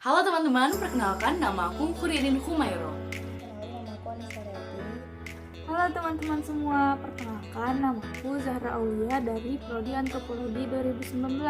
Halo teman-teman, perkenalkan nama aku Kuririn Humairo. Halo teman-teman semua, perkenalkan namaku Zahra Aulia dari Prodi Antropologi 2019.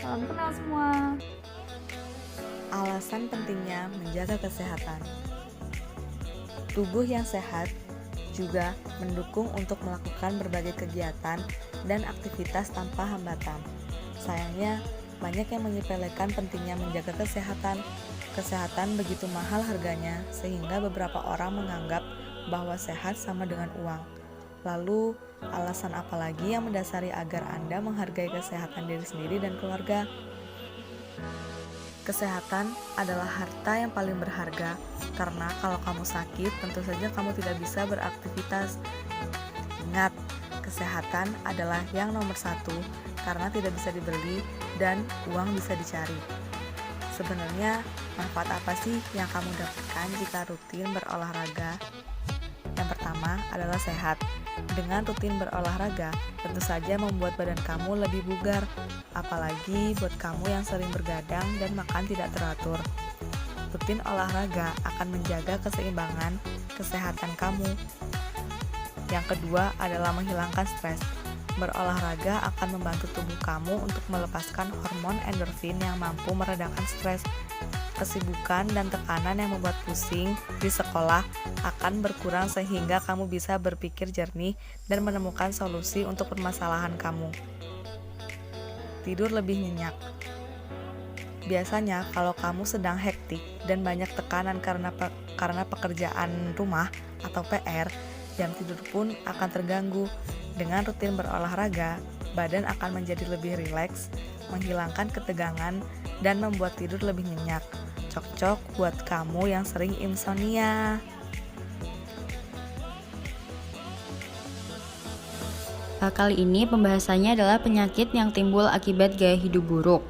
Salam kenal semua. Alasan pentingnya menjaga kesehatan. Tubuh yang sehat juga mendukung untuk melakukan berbagai kegiatan dan aktivitas tanpa hambatan. Sayangnya, banyak yang menyepelekan pentingnya menjaga kesehatan. Kesehatan begitu mahal harganya, sehingga beberapa orang menganggap bahwa sehat sama dengan uang. Lalu, alasan apa lagi yang mendasari agar Anda menghargai kesehatan diri sendiri dan keluarga? Kesehatan adalah harta yang paling berharga, karena kalau kamu sakit, tentu saja kamu tidak bisa beraktivitas. Ingat, kesehatan adalah yang nomor satu, karena tidak bisa dibeli dan uang bisa dicari. Sebenarnya, manfaat apa sih yang kamu dapatkan jika rutin berolahraga? Yang pertama adalah sehat. Dengan rutin berolahraga, tentu saja membuat badan kamu lebih bugar, apalagi buat kamu yang sering bergadang dan makan tidak teratur. Rutin olahraga akan menjaga keseimbangan kesehatan kamu. Yang kedua adalah menghilangkan stres. Berolahraga akan membantu tubuh kamu untuk melepaskan hormon endorfin yang mampu meredakan stres. Kesibukan dan tekanan yang membuat pusing di sekolah akan berkurang sehingga kamu bisa berpikir jernih dan menemukan solusi untuk permasalahan kamu. Tidur lebih nyenyak. Biasanya kalau kamu sedang hektik dan banyak tekanan karena pekerjaan rumah atau PR, jam tidur pun akan terganggu. Dengan rutin berolahraga, badan akan menjadi lebih rileks, menghilangkan ketegangan, dan membuat tidur lebih nyenyak. Cocok buat kamu yang sering insomnia. Kali ini pembahasannya adalah penyakit yang timbul akibat gaya hidup buruk.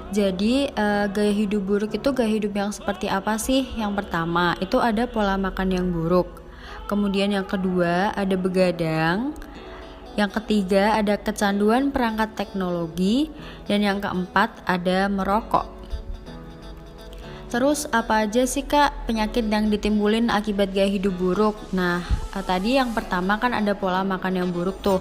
Jadi gaya hidup buruk itu gaya hidup yang seperti apa sih? Yang pertama itu ada pola makan yang buruk. Kemudian yang kedua ada begadang. Yang ketiga ada kecanduan perangkat teknologi. Dan yang keempat ada merokok. Terus apa aja sih Kak penyakit yang ditimbulin akibat gaya hidup buruk? Nah tadi yang pertama kan ada pola makan yang buruk tuh.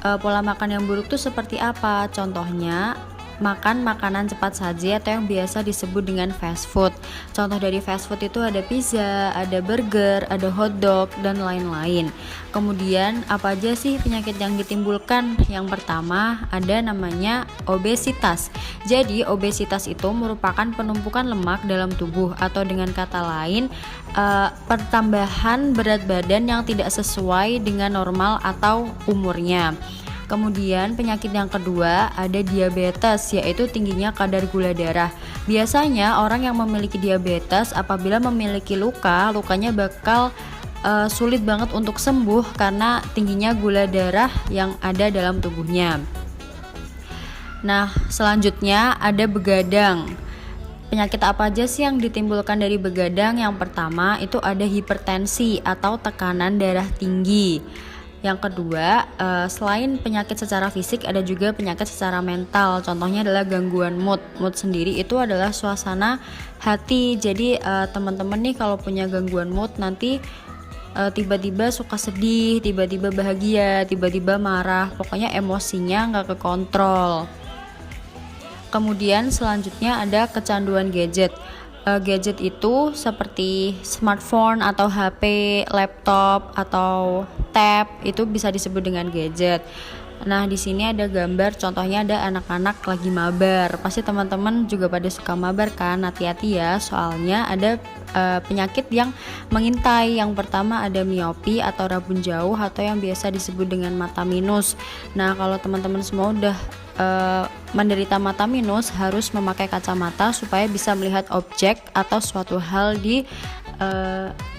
Pola makan yang buruk tuh seperti apa? Contohnya makan makanan cepat saji atau yang biasa disebut dengan fast food. Contoh dari fast food itu ada pizza, ada burger, ada hotdog, dan lain-lain. Kemudian apa aja sih penyakit yang ditimbulkan? Yang pertama ada namanya obesitas. Jadi obesitas itu merupakan penumpukan lemak dalam tubuh atau dengan kata lain pertambahan berat badan yang tidak sesuai dengan normal atau umurnya. Kemudian penyakit yang kedua ada diabetes, yaitu tingginya kadar gula darah. Biasanya orang yang memiliki diabetes apabila memiliki lukanya bakal sulit banget untuk sembuh karena tingginya gula darah yang ada dalam tubuhnya. Nah, selanjutnya ada begadang. Penyakit apa aja sih yang ditimbulkan dari begadang? Yang pertama itu ada hipertensi atau tekanan darah tinggi. Yang kedua, selain penyakit secara fisik ada juga penyakit secara mental. Contohnya adalah gangguan mood. Mood sendiri itu adalah suasana hati. Jadi teman-teman nih kalau punya gangguan mood nanti tiba-tiba suka sedih, tiba-tiba bahagia, tiba-tiba marah. Pokoknya emosinya nggak kekontrol. Kemudian selanjutnya ada kecanduan gadget. Gadget itu seperti smartphone atau HP, laptop atau tab itu bisa disebut dengan gadget. Nah, di sini ada gambar contohnya ada anak-anak lagi mabar. Pasti teman-teman juga pada suka mabar kan? Hati-hati ya, soalnya ada penyakit yang mengintai. Yang pertama ada miopi atau rabun jauh atau yang biasa disebut dengan mata minus. Nah, kalau teman-teman semua udah menderita mata minus harus memakai kacamata supaya bisa melihat objek atau suatu hal di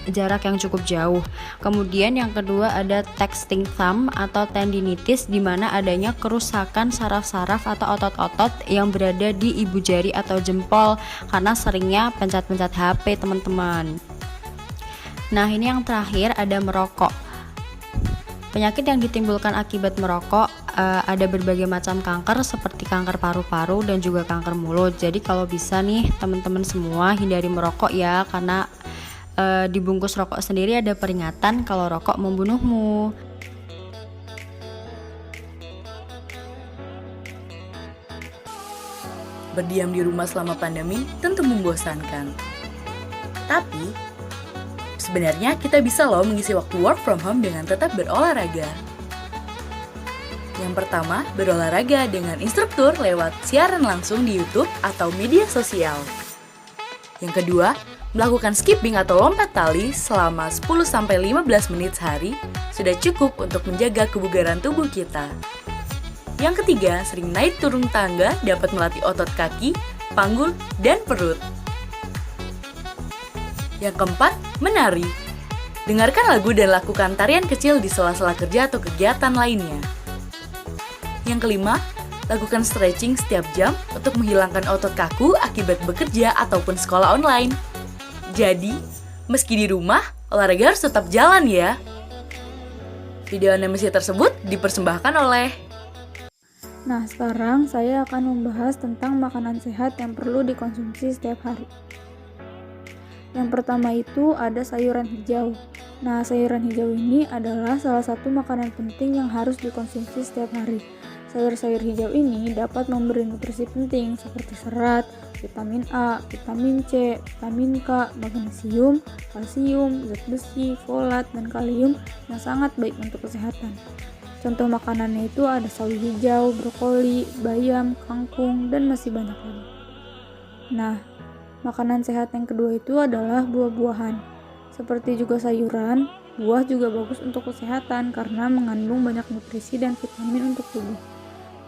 jarak yang cukup jauh. Kemudian yang kedua ada texting thumb atau tendinitis, di mana adanya kerusakan saraf-saraf atau otot-otot yang berada di ibu jari atau jempol karena seringnya pencet-pencet HP teman-teman. Nah, ini yang terakhir ada merokok. Penyakit yang ditimbulkan akibat merokok ada berbagai macam kanker seperti kanker paru-paru dan juga kanker mulut. Jadi kalau bisa nih teman-teman semua hindari merokok ya, karena di bungkus rokok sendiri ada peringatan kalau rokok membunuhmu. Berdiam di rumah selama pandemi tentu membosankan. Tapi, sebenarnya kita bisa loh mengisi waktu work from home dengan tetap berolahraga. Yang pertama, berolahraga dengan instruktur lewat siaran langsung di YouTube atau media sosial. Yang kedua, melakukan skipping atau lompat tali selama 10-15 menit sehari sudah cukup untuk menjaga kebugaran tubuh kita. Yang ketiga, sering naik turun tangga dapat melatih otot kaki, panggul, dan perut. Yang keempat, menari. Dengarkan lagu dan lakukan tarian kecil di sela-sela kerja atau kegiatan lainnya. Yang kelima, lakukan stretching setiap jam untuk menghilangkan otot kaku akibat bekerja ataupun sekolah online. Jadi, meski di rumah, olahraga harus tetap jalan ya. Video animasi tersebut dipersembahkan oleh... Nah, sekarang saya akan membahas tentang makanan sehat yang perlu dikonsumsi setiap hari. Yang pertama itu ada sayuran hijau. Nah, sayuran hijau ini adalah salah satu makanan penting yang harus dikonsumsi setiap hari. Sayur-sayur hijau ini dapat memberi nutrisi penting seperti serat, vitamin A, vitamin C, vitamin K, magnesium, kalsium, zat besi, folat, dan kalium yang sangat baik untuk kesehatan. Contoh makanannya itu ada sawi hijau, brokoli, bayam, kangkung, dan masih banyak lagi. Nah, makanan sehat yang kedua itu adalah buah-buahan. Seperti juga sayuran, buah juga bagus untuk kesehatan karena mengandung banyak nutrisi dan vitamin untuk tubuh.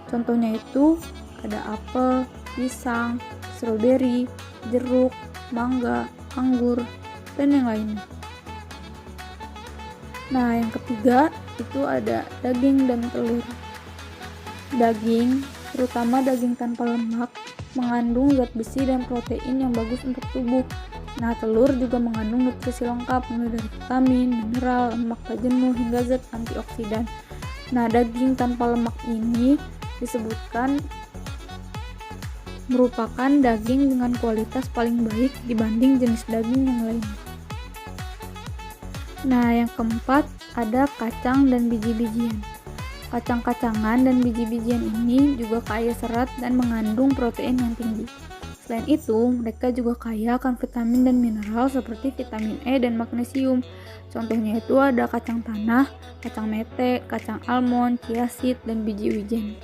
Contohnya itu ada apel, pisang, stroberi, jeruk, mangga, anggur, dan yang lainnya. Nah, yang ketiga itu ada daging dan telur. Daging, terutama daging tanpa lemak, mengandung zat besi dan protein yang bagus untuk tubuh. Nah, telur juga mengandung nutrisi lengkap mulai dari vitamin, mineral, lemak tak jenuh, hingga zat antioksidan. Nah, daging tanpa lemak ini disebutkan merupakan daging dengan kualitas paling baik dibanding jenis daging yang lainnya. Nah, yang keempat ada kacang dan biji-bijian. Kacang-kacangan dan biji-bijian ini juga kaya serat dan mengandung protein yang tinggi. Selain itu, mereka juga kaya akan vitamin dan mineral seperti vitamin E dan magnesium. Contohnya itu ada kacang tanah, kacang mete, kacang almond, chia seed, dan biji wijen.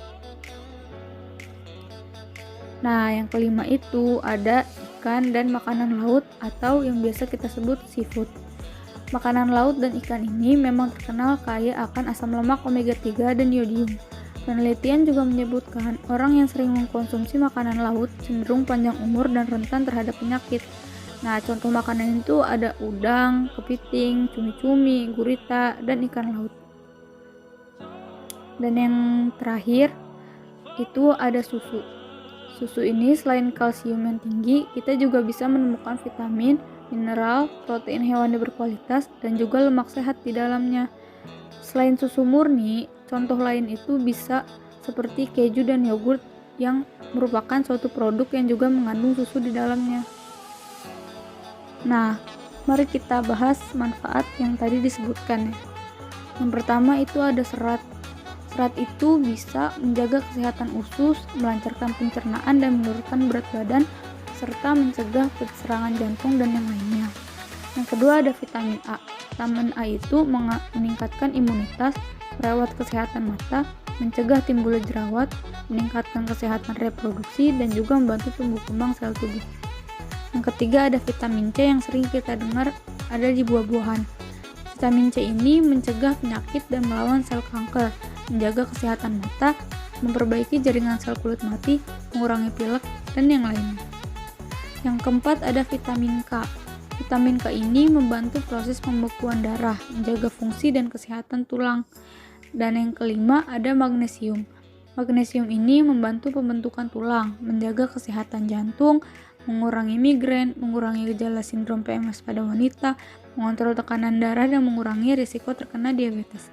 Nah, yang kelima itu ada ikan dan makanan laut atau yang biasa kita sebut seafood. Makanan laut dan ikan ini memang terkenal kaya akan asam lemak omega 3 dan yodium. Penelitian juga menyebutkan orang yang sering mengkonsumsi makanan laut cenderung panjang umur dan rentan terhadap penyakit. Nah, contoh makanan itu ada udang, kepiting, cumi-cumi, gurita, dan ikan laut. Dan yang terakhir itu ada susu. Susu ini selain kalsium yang tinggi, kita juga bisa menemukan vitamin, mineral, protein hewani berkualitas, dan juga lemak sehat di dalamnya. Selain susu murni, contoh lain itu bisa seperti keju dan yogurt yang merupakan suatu produk yang juga mengandung susu di dalamnya. Nah, mari kita bahas manfaat yang tadi disebutkan ya. Yang pertama itu ada serat. Serat itu bisa menjaga kesehatan usus, melancarkan pencernaan dan menurunkan berat badan, serta mencegah serangan jantung dan yang lainnya. Yang kedua ada vitamin A. Vitamin A itu meningkatkan imunitas, merawat kesehatan mata, mencegah timbulnya jerawat, meningkatkan kesehatan reproduksi, dan juga membantu tumbuh kembang sel tubuh. Yang ketiga ada vitamin C yang sering kita dengar ada di buah-buahan. Vitamin C ini mencegah penyakit dan melawan sel kanker, menjaga kesehatan mata, memperbaiki jaringan sel kulit mati, mengurangi pilek, dan yang lainnya. Yang keempat ada vitamin K. Vitamin K ini membantu proses pembekuan darah, menjaga fungsi dan kesehatan tulang. Dan yang kelima ada magnesium. Magnesium ini membantu pembentukan tulang, menjaga kesehatan jantung, mengurangi migrain, mengurangi gejala sindrom PMS pada wanita, mengontrol tekanan darah, dan mengurangi risiko terkena diabetes.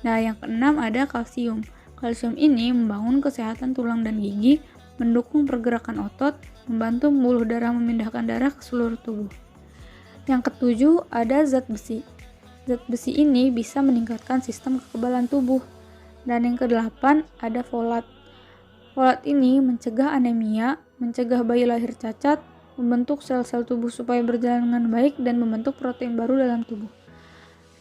Nah, yang keenam ada kalsium. Kalsium ini membangun kesehatan tulang dan gigi, mendukung pergerakan otot, membantu pembuluh darah memindahkan darah ke seluruh tubuh. Yang ketujuh, ada zat besi. Zat besi ini bisa meningkatkan sistem kekebalan tubuh. Dan yang kedelapan, ada folat. Folat ini mencegah anemia, mencegah bayi lahir cacat, membentuk sel-sel tubuh supaya berjalan dengan baik, dan membentuk protein baru dalam tubuh.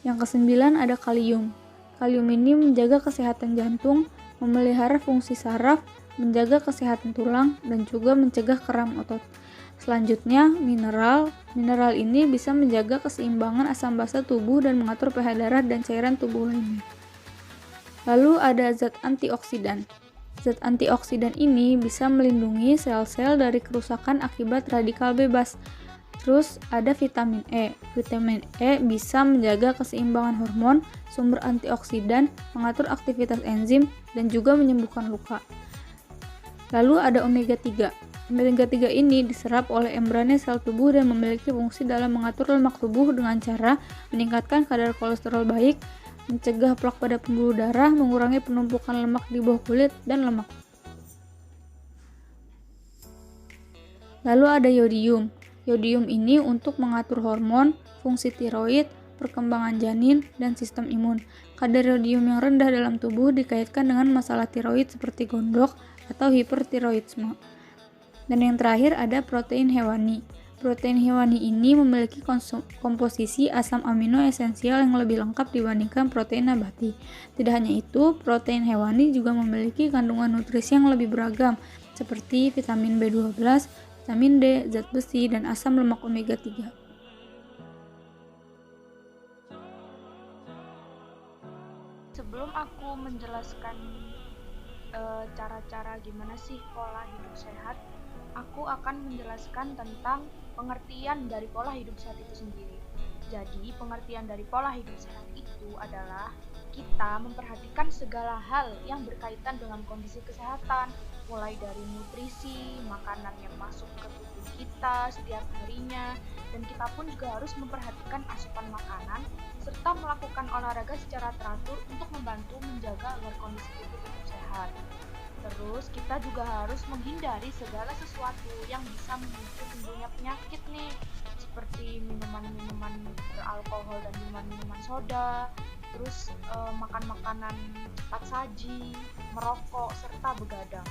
Yang kesembilan, ada kalium. Kalium ini menjaga kesehatan jantung, memelihara fungsi saraf, menjaga kesehatan tulang, dan juga mencegah kram otot. Selanjutnya, mineral. Mineral ini bisa menjaga keseimbangan asam basa tubuh dan mengatur pH darah dan cairan tubuh lainnya. Lalu ada zat antioksidan. Zat antioksidan ini bisa melindungi sel-sel dari kerusakan akibat radikal bebas. Terus ada vitamin E. Vitamin E bisa menjaga keseimbangan hormon, sumber antioksidan, mengatur aktivitas enzim, dan juga menyembuhkan luka. Lalu ada omega 3. Omega 3 ini diserap oleh membrane sel tubuh dan memiliki fungsi dalam mengatur lemak tubuh dengan cara meningkatkan kadar kolesterol baik, mencegah plak pada pembuluh darah, mengurangi penumpukan lemak di bawah kulit, dan lemak. Lalu ada yodium. Yodium ini untuk mengatur hormon, fungsi tiroid, perkembangan janin, dan sistem imun. Kadar yodium yang rendah dalam tubuh dikaitkan dengan masalah tiroid seperti gondok atau hipertiroidisme. Dan yang terakhir ada protein hewani. Protein hewani ini memiliki komposisi asam amino esensial yang lebih lengkap dibandingkan protein nabati. Tidak hanya itu, protein hewani juga memiliki kandungan nutrisi yang lebih beragam, seperti vitamin B12, vitamin D, zat besi, dan asam lemak omega 3. Sebelum aku menjelaskan cara-cara gimana sih pola hidup sehat, aku akan menjelaskan tentang pengertian dari pola hidup sehat itu sendiri. Jadi, pengertian dari pola hidup sehat itu adalah kita memperhatikan segala hal yang berkaitan dengan kondisi kesehatan, mulai dari nutrisi, makanan yang masuk ke tubuh kita setiap harinya, dan kita pun juga harus memperhatikan asupan makanan, serta melakukan olahraga secara teratur untuk membantu menjaga agar kondisi tubuh tetap sehat. Terus kita juga harus menghindari segala sesuatu yang bisa memicu timbulnya penyakit nih, seperti minuman-minuman beralkohol dan minuman-minuman soda, terus makan makanan cepat saji, merokok, serta begadang.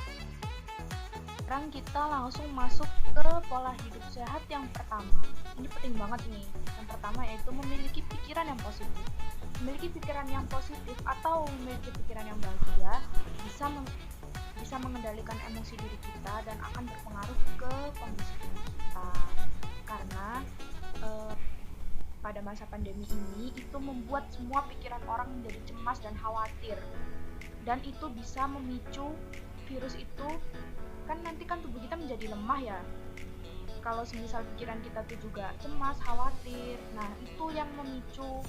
Sekarang kita langsung masuk ke pola hidup sehat yang pertama. Ini penting banget nih. Yang pertama yaitu memiliki pikiran yang positif. Memiliki pikiran yang positif atau memiliki pikiran yang bahagia bisa mengendalikan emosi diri kita dan akan berpengaruh ke kondisi tubuh kita. Karena pada masa pandemi ini itu membuat semua pikiran orang menjadi cemas dan khawatir, dan itu bisa memicu virus itu, kan nanti kan tubuh kita menjadi lemah ya kalau semisal pikiran kita tuh juga cemas, khawatir. Nah itu yang memicu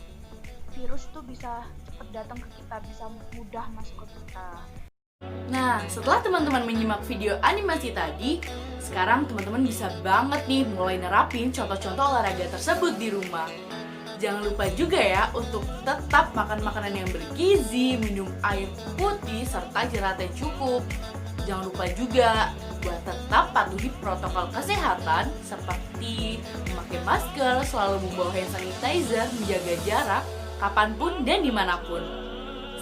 virus tuh bisa cepat datang ke kita, bisa mudah masuk ke kita. Nah, setelah teman-teman menyimak video animasi tadi, sekarang teman-teman bisa banget nih mulai nerapin contoh-contoh olahraga tersebut di rumah. Jangan lupa juga ya untuk tetap makan makanan yang bergizi, minum air putih, serta istirahat yang cukup. Jangan lupa juga buat tetap patuhi protokol kesehatan seperti memakai masker, selalu membawa hand sanitizer, menjaga jarak, kapanpun dan dimanapun.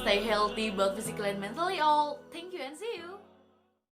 Stay healthy both physically and mentally all. Thank you and see you.